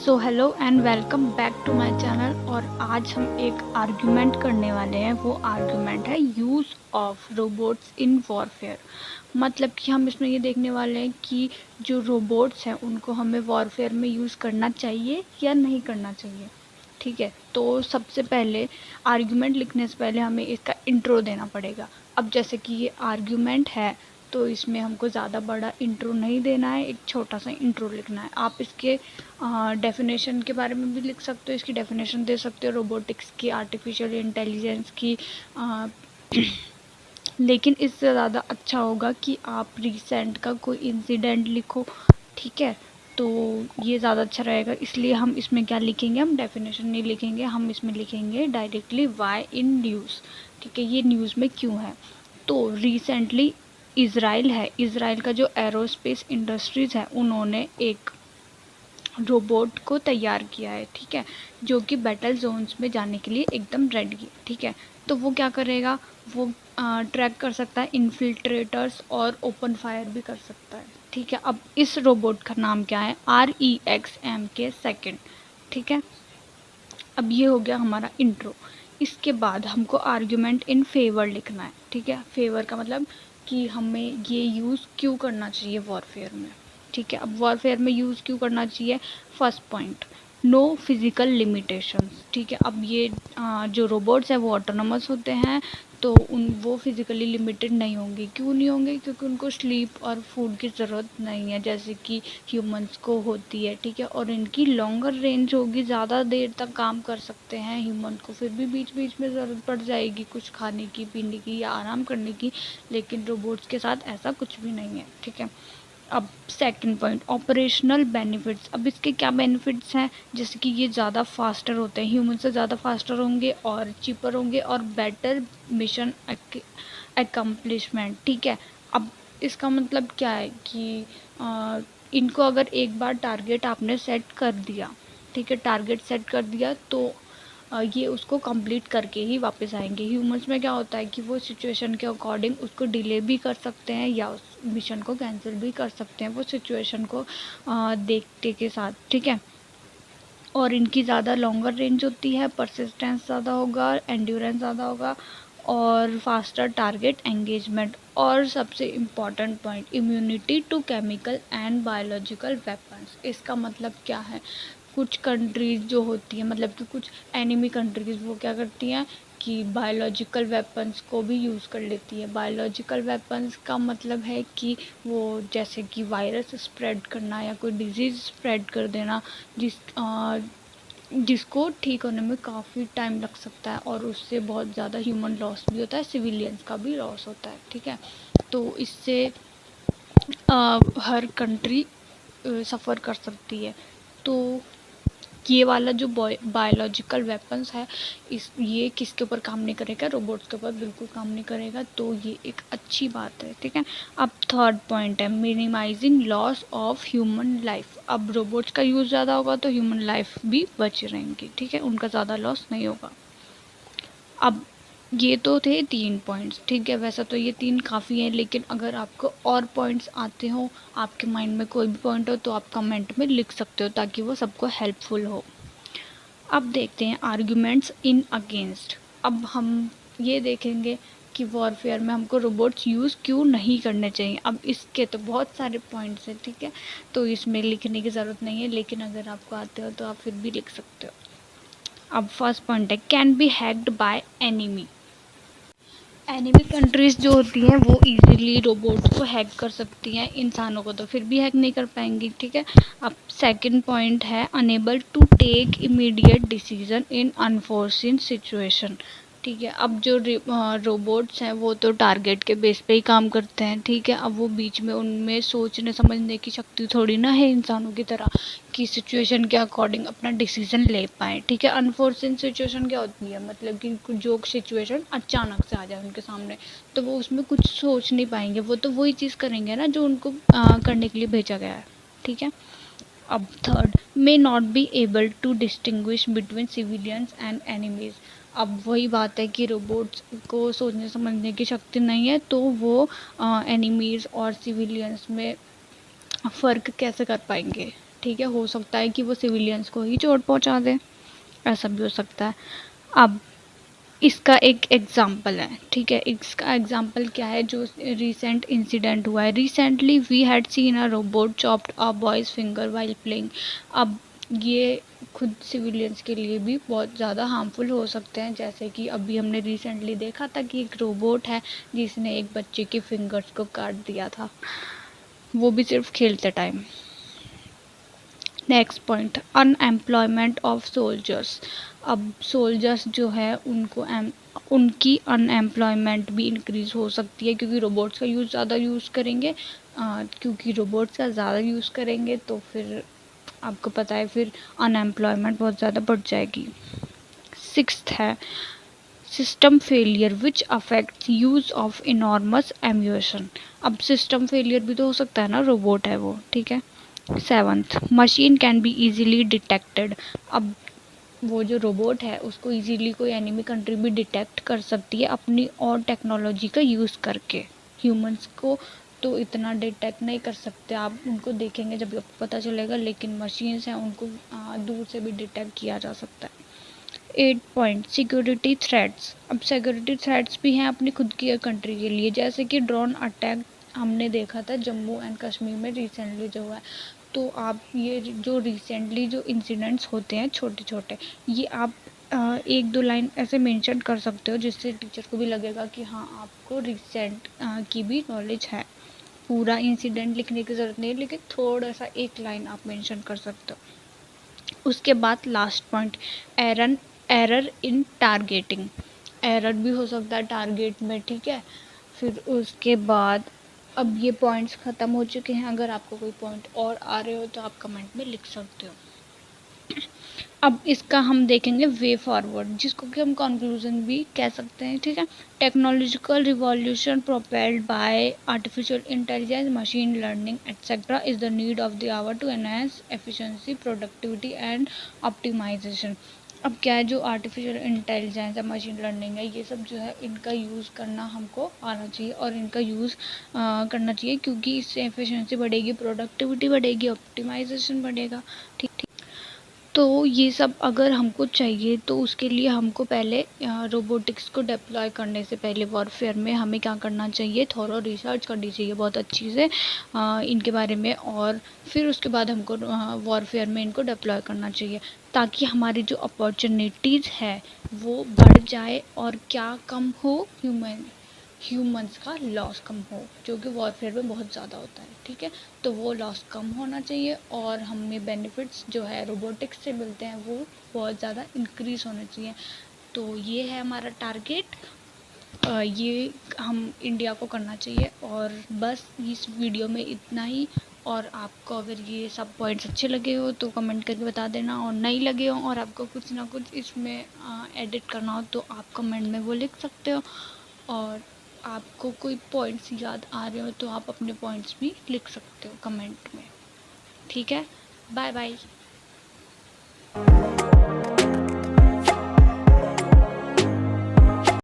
So hello and welcome back to my channel. और आज हम एक आर्ग्यूमेंट करने वाले हैं। वो आर्ग्यूमेंट है use of robots in warfare. मतलब कि हम इसमें ये देखने वाले हैं कि जो रोबोट्स हैं उनको हमें वॉरफेयर में यूज़ करना चाहिए या नहीं करना चाहिए। ठीक है, तो सबसे पहले आर्ग्यूमेंट लिखने से पहले हमें इसका इंट्रो देना पड़ेगा। अब जैसे कि ये आर्ग्यूमेंट है तो इसमें हमको ज़्यादा बड़ा इंट्रो नहीं देना है, एक छोटा सा इंट्रो लिखना है। आप इसके डेफिनेशन के बारे में भी लिख सकते हो, इसकी डेफिनेशन दे सकते हो रोबोटिक्स की, आर्टिफिशियल इंटेलिजेंस की। लेकिन इससे ज़्यादा अच्छा होगा कि आप रिसेंट का कोई इंसिडेंट लिखो। ठीक है, तो ये ज़्यादा अच्छा रहेगा। इसलिए हम इसमें क्या लिखेंगे, हम डेफिनेशन नहीं लिखेंगे, हम इसमें लिखेंगे डायरेक्टली वाई इन न्यूज़। ठीक है, ये न्यूज़ में क्यों है। तो रिसेंटली इसराइल का जो एरोस्पेस इंडस्ट्रीज़ है उन्होंने एक रोबोट को तैयार किया है। ठीक है, जो कि बैटल जोन्स में जाने के लिए एकदम रेडी है। ठीक है, तो वो क्या करेगा, वो ट्रैक कर सकता है इन्फिल्ट्रेटर्स और ओपन फायर भी कर सकता है। ठीक है, अब इस रोबोट का नाम क्या है, REXMK2। ठीक है, अब ये हो गया हमारा इंट्रो। इसके बाद हमको आर्ग्यूमेंट इन फेवर लिखना है। ठीक है, फेवर का मतलब कि हमें ये यूज़ क्यों करना चाहिए वॉरफेयर में। ठीक है, अब वॉरफेयर में यूज़ क्यों करना चाहिए। First point, no physical limitations. ठीक है, अब ये जो रोबोट्स हैं वो ऑटोनोमस होते हैं, तो वो फिज़िकली लिमिटेड नहीं होंगे। क्यों नहीं होंगे, क्योंकि उनको स्लीप और फूड की ज़रूरत नहीं है जैसे कि ह्यूमंस को होती है। ठीक है, और इनकी लॉन्गर रेंज होगी, ज़्यादा देर तक काम कर सकते हैं। ह्यूमन को फिर भी बीच बीच में ज़रूरत पड़ जाएगी कुछ खाने की, पीने की या आराम करने की, लेकिन रोबोट्स के साथ ऐसा कुछ भी नहीं है। ठीक है, अब सेकंड पॉइंट, ऑपरेशनल बेनिफिट्स। अब इसके क्या बेनिफिट्स हैं, जैसे कि ये ज़्यादा फास्टर होते हैं, ह्यूमन से ज़्यादा फास्टर होंगे और चीपर होंगे और बेटर मिशन एकम्प्लिशमेंट। ठीक है, अब इसका मतलब क्या है कि इनको अगर एक बार टारगेट आपने सेट कर दिया, ठीक है, टारगेट सेट कर दिया तो ये उसको कंप्लीट करके ही वापस आएंगे। ह्यूमंस में क्या होता है कि वो सिचुएशन के अकॉर्डिंग उसको डिले भी कर सकते हैं या उस मिशन को कैंसिल भी कर सकते हैं, वो सिचुएशन को देखते के साथ। ठीक है, और इनकी ज़्यादा लॉन्गर रेंज होती है, परसिस्टेंस ज़्यादा होगा, एंड्योरेंस ज़्यादा होगा और फास्टर टारगेट एंगेजमेंट। और सबसे important point, immunity to chemical and biological weapons. इसका मतलब क्या है, कुछ कंट्रीज़ जो होती हैं, मतलब कि कुछ एनिमी कंट्रीज़, वो क्या करती हैं कि बायोलॉजिकल वेपन्स को भी यूज़ कर लेती है। बायोलॉजिकल वेपन्स का मतलब है कि वो जैसे कि वायरस स्प्रेड करना या कोई डिजीज़ स्प्रेड कर देना, जिसको ठीक होने में काफ़ी टाइम लग सकता है और उससे बहुत ज़्यादा ह्यूमन लॉस भी होता है, सिविलियंस का भी लॉस होता है। ठीक है, तो इससे हर कंट्री सफ़र कर सकती है। तो ये वाला जो बायोलॉजिकल वेपन्स है, ये किसके ऊपर काम नहीं करेगा, रोबोट्स के ऊपर बिल्कुल काम नहीं करेगा, तो ये एक अच्छी बात है। ठीक है, अब थर्ड पॉइंट है minimizing loss of human life. अब रोबोट्स का यूज़ ज़्यादा होगा तो ह्यूमन लाइफ भी बची रहेंगी। ठीक है, उनका ज़्यादा लॉस नहीं होगा। अब ये तो थे 3 पॉइंट्स। ठीक है, वैसा तो ये 3 काफ़ी हैं, लेकिन अगर आपको और पॉइंट्स आते हो, आपके माइंड में कोई भी पॉइंट हो, तो आप कमेंट में लिख सकते हो ताकि वो सबको हेल्पफुल हो। अब देखते हैं आर्ग्यूमेंट्स इन अगेंस्ट। अब हम ये देखेंगे कि वॉरफेयर में हमको रोबोट्स यूज़ क्यों नहीं करने चाहिए। अब इसके तो बहुत सारे पॉइंट्स हैं। ठीक है, तो इसमें लिखने की ज़रूरत नहीं है, लेकिन अगर आपको आते हो तो आप फिर भी लिख सकते हो। अब फर्स्ट पॉइंट है can be hacked by enemy. Enemy countries जो होती हैं वो इजीली रोबोट्स को हैक कर सकती हैं, इंसानों को तो फिर भी हैक नहीं कर पाएंगी। ठीक है, अब सेकंड पॉइंट है enable to take immediate decision in unforeseen situation. ठीक है, अब जो रोबोट्स हैं वो तो टारगेट के बेस पे ही काम करते हैं। ठीक है, अब वो बीच में उनमें सोचने समझने की शक्ति थोड़ी ना है इंसानों की तरह कि सिचुएशन के अकॉर्डिंग अपना डिसीजन ले पाएँ। ठीक है, अनफोर्सिन सिचुएशन क्या होती है, मतलब कि जो सिचुएशन अचानक से आ जाए उनके सामने, तो वो उसमें कुछ सोच नहीं पाएंगे, वो तो वही चीज़ करेंगे ना जो उनको करने के लिए भेजा गया है। ठीक है, अब third, may not be able to distinguish between civilians and enemies. अब वही बात है कि रोबोट्स को सोचने समझने की शक्ति नहीं है, तो वो एनिमीज़ और सिविलियंस में फ़र्क कैसे कर पाएंगे। ठीक है, हो सकता है कि वो सिविलियंस को ही चोट पहुंचा दे, ऐसा भी हो सकता है। अब इसका एक एग्जाम्पल है, ठीक है, इसका एग्जाम्पल क्या है, जो रिसेंट इंसिडेंट हुआ है। Recently we had seen a robot chopped a boy's finger while playing. अब ये खुद सिविलियंस के लिए भी बहुत ज़्यादा हार्मफुल हो सकते हैं, जैसे कि अभी हमने रिसेंटली देखा था कि एक रोबोट है जिसने एक बच्चे के फिंगर्स को काट दिया था, वो भी सिर्फ खेलते time. Next point, unemployment of soldiers. अब सोल्जर्स जो है उनकी अनएम्प्लॉयमेंट भी इंक्रीज़ हो सकती है, क्योंकि रोबोट्स का ज़्यादा यूज़ करेंगे। क्योंकि रोबोट्स का ज़्यादा यूज़ करेंगे तो फिर आपको पता है फिर अनएम्प्लॉयमेंट बहुत ज़्यादा बढ़ जाएगी। सिक्स्थ है system failure which affects use of enormous एम्यूशन। अब सिस्टम फेलियर भी तो हो सकता है ना, रोबोट है वो, ठीक है। Seventh, machine can be easily detected. अब वो जो रोबोट है उसको इजीली कोई एनिमी कंट्री भी डिटेक्ट कर सकती है अपनी और टेक्नोलॉजी का यूज़ करके। ह्यूमंस को तो इतना डिटेक्ट नहीं कर सकते, आप उनको देखेंगे जब आपको पता चलेगा, लेकिन मशीन्स हैं उनको दूर से भी डिटेक्ट किया जा सकता है। 8 पॉइंट, सिक्योरिटी थ्रेट्स। अब सिक्योरिटी थ्रेट्स भी हैं अपनी खुद की कंट्री के लिए, जैसे कि ड्रोन अटैक हमने देखा था जम्मू एंड कश्मीर में रिसेंटली जो हुआ है। तो आप ये जो रिसेंटली जो इंसिडेंट्स होते हैं छोटे छोटे, ये आप एक दो लाइन ऐसे मेंशन कर सकते हो जिससे टीचर को भी लगेगा कि हाँ आपको रिसेंट की भी नॉलेज है। पूरा इंसिडेंट लिखने की ज़रूरत नहीं है, लेकिन थोड़ा सा एक लाइन आप मेंशन कर सकते हो। उसके बाद last point, error in targeting. Error भी हो सकता है टारगेट में, ठीक है। फिर उसके बाद अब ये पॉइंट्स ख़त्म हो चुके हैं, अगर आपको कोई पॉइंट और आ रहे हो तो आप कमेंट में लिख सकते हो। अब इसका हम देखेंगे वे फॉरवर्ड, जिसको कि हम कंक्लूजन भी कह सकते हैं, ठीक है। Technological revolution propelled by artificial intelligence, machine learning etcetera is the need of the hour to enhance efficiency, productivity and optimization. अब क्या है, जो आर्टिफिशियल इंटेलिजेंस है, मशीन लर्निंग है, ये सब जो है इनका यूज़ करना हमको आना चाहिए और इनका यूज़ करना चाहिए, क्योंकि इससे एफिशिएंसी बढ़ेगी, प्रोडक्टिविटी बढ़ेगी, ऑप्टिमाइजेशन बढ़ेगा, ठीक। तो ये सब अगर हमको चाहिए तो उसके लिए हमको पहले रोबोटिक्स को डिप्लॉय करने से पहले वॉरफेयर में हमें क्या करना चाहिए, थोड़ा रिसर्च करनी चाहिए बहुत अच्छी से इनके बारे में, और फिर उसके बाद हमको वॉरफेयर में इनको डिप्लॉय करना चाहिए, ताकि हमारी जो अपॉर्चुनिटीज़ है वो बढ़ जाए और क्या कम हो, ह्यूमंस का लॉस कम हो, जो कि वॉरफेयर में बहुत ज़्यादा होता है, ठीक है। तो वो लॉस कम होना चाहिए और हमें बेनिफिट्स जो है रोबोटिक्स से मिलते हैं वो बहुत ज़्यादा इंक्रीज़ होने चाहिए। तो ये है हमारा टारगेट, ये हम इंडिया को करना चाहिए। और बस इस वीडियो में इतना ही। और आपको अगर ये सब पॉइंट्स अच्छे लगे हो तो कमेंट करके बता देना, और नहीं लगे हो और आपको कुछ ना कुछ इसमें एडिट करना हो तो आप कमेंट में वो लिख सकते हो। और आपको कोई पॉइंट्स याद आ रहे हो तो आप अपने पॉइंट्स भी लिख सकते हो कमेंट में, ठीक है। Bye bye.